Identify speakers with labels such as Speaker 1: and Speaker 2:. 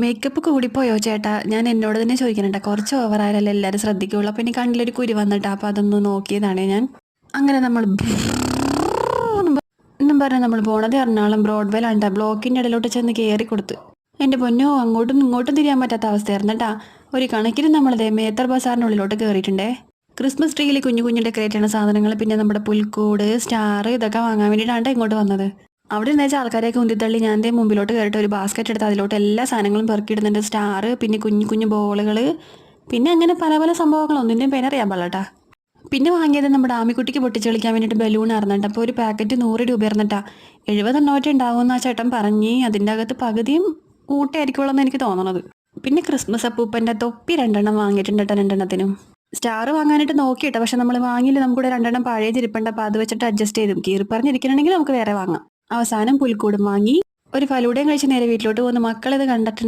Speaker 1: Makeup കൂടിപ്പോയോ ചേട്ടാ? ഞാൻ എന്നോട് തന്നെ ചോദിക്കണേട്ടാ. കുറച്ച് ഓവറായാലല്ലേ എല്ലാവരും ശ്രദ്ധിക്കുള്ളൂ. അപ്പോൾ എനിക്ക് കണ്ണിലൊരു കുരു വന്നിട്ടാ. അപ്പോൾ അതൊന്ന് നോക്കിയതാണ് ഞാൻ. അങ്ങനെ നമ്മൾ എന്നും പറഞ്ഞാൽ നമ്മൾ പോണത് എറണാകുളം ബ്രോഡ്വേയിലാണ്ടാ. ബ്ലോക്കിൻ്റെ ഇടയിലോട്ട് ചെന്ന് കയറി കൊടുത്ത്. എൻ്റെ പൊന്നോ, അങ്ങോട്ടും ഇങ്ങോട്ടും തിരിയാൻ പറ്റാത്ത അവസ്ഥയായിരുന്നു കേട്ടാ. ഒരു കണക്കിന് നമ്മളതേ മേത്തർ ബസാറിൻ്റെ ഉള്ളിലോട്ട് കയറിയിട്ടുണ്ടേ. ക്രിസ്മസ് ട്രീയിൽ കുഞ്ഞു കുഞ്ഞു ഡെക്കറേറ്റ് ചെയ്യുന്ന സാധനങ്ങൾ, പിന്നെ നമ്മുടെ പുൽക്കൂട്, സ്റ്റാർ, ഇതൊക്കെ വാങ്ങാൻ വേണ്ടിയിട്ടാണ് ഇങ്ങോട്ട് വന്നത്. അവിടെ നിന്നേച്ച ആൾക്കാരെയൊക്കെ ഉന്തിത്തള്ളി ഞാൻ ദേ മുമ്പിലോട്ട് കയറിയിട്ട് ഒരു ബാസ്ക്കറ്റ് എടുത്ത് അതിലോട്ട് എല്ലാ സാധനങ്ങളും പെറുക്കിയിടുന്നുണ്ട്. സ്റ്റാർ, പിന്നെ കുഞ്ഞു കുഞ്ഞു ബോളുകൾ, പിന്നെ അങ്ങനെ പല പല സംഭവങ്ങൾ ഒന്നിൻ്റെയും പേരറിയാൻ പാടില്ലാട്ടാ. പിന്നെ വാങ്ങിയത് നമ്മുടെ ആമിക്കുട്ടിക്ക് പൊട്ടിച്ച് കളിക്കാൻ വേണ്ടിയിട്ട് ബലൂൺ ആയിരുന്നുണ്ട്. അപ്പോൾ ഒരു പാക്കറ്റ് 100 രൂപ ആയിരുന്നിട്ടാ. 70 എണ്ണോറ്റേ ഉണ്ടാവുമെന്ന് ആ ചേട്ടൻ പറഞ്ഞ്. അതിൻ്റെ അകത്ത് പകുതിയും ഊട്ടയായിരിക്കുള്ളൂ എന്ന് എനിക്ക് തോന്നണത്. പിന്നെ ക്രിസ്മസ് അപ്പൂപ്പൻ്റെ തൊപ്പി 2 വാങ്ങിയിട്ടുണ്ട് കേട്ടോ. 2 സ്റ്റാർ വാങ്ങാനായിട്ട് നോക്കിയിട്ടോ, പക്ഷെ നമ്മൾ വാങ്ങിയില്ല. നമുക്കിവിടെ 2 പഴയ തിരിപ്പുണ്ട്. അപ്പോൾ അത് വെച്ചിട്ട് അഡ്ജസ്റ്റ് ചെയ്തു. കീറി പറഞ്ഞിരിക്കണമെങ്കിൽ നമുക്ക് വേറെ വാങ്ങാം. അവസാനം പുൽക്കൂടും വാങ്ങി. ഒരു ഫലൂടയും കഴിച്ച് നേരെ വീട്ടിലോട്ട് പോകുന്ന മക്കളിത് കണ്ടിട്ടുണ്ട്.